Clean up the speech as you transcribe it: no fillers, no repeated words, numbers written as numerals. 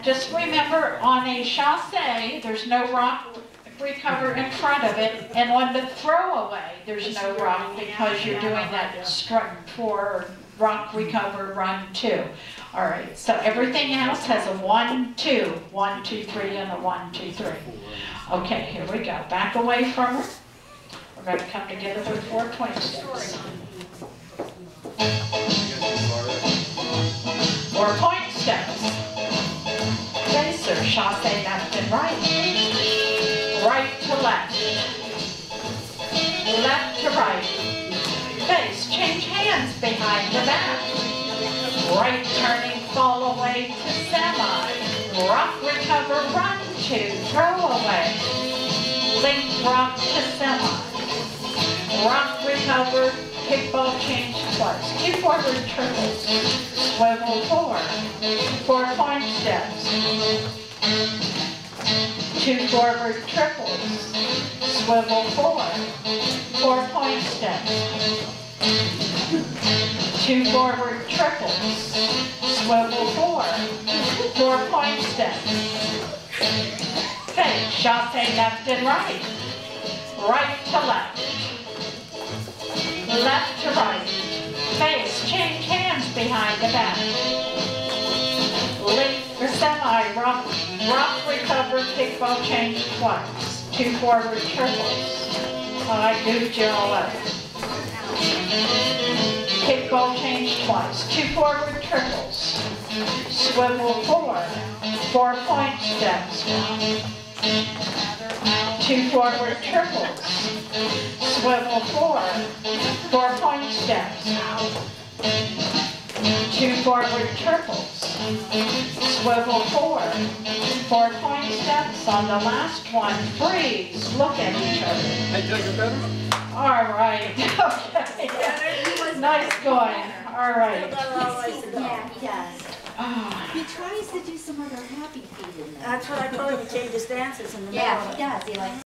Just remember, on a chasse, there's no rock recover in front of it, and on the throwaway, there's no rock because you're doing that strut 4, rock recover, run 2. All right, so everything else has a 1, 2, 1, 2, 3, and a 1, 2, 3. Okay, here we go. Back away from her. We're going to come together with 4 point steps. 4 point steps. Facer, chasse left and right. Right to left. Left to right. Face, change hands behind the back. Right turning, fall away to semi. Rock, recover, run to, throw away. Link, rock to semi. Rock, recover, kickball change twice. 2 forward triples. Swivel 4. 4 point steps. 2 forward triples. Swivel 4. 4 point steps. 2 forward triples. Swivel 4. 4 point steps. Fake, chasse left and right. Right to left. Left to right. Face, change hands behind the back. Link for semi, rock, recover, kickball change twice. 2 forward triples. I goofed you all up. Kickball change twice. 2 forward triples. Swivel 4. 4 point steps. 2 forward triples. Swivel 4. 4 point steps. 2 forward triples. Swivel 4. 4 point steps. On the last one, freeze. Look at each other. Hey, did I get better? All right. Okay. Nice going. All right. Yeah, he does. Oh. He tries to do some other happy feet in there. That's what I told him, he changes dances in the middle. Yeah, he does. He likes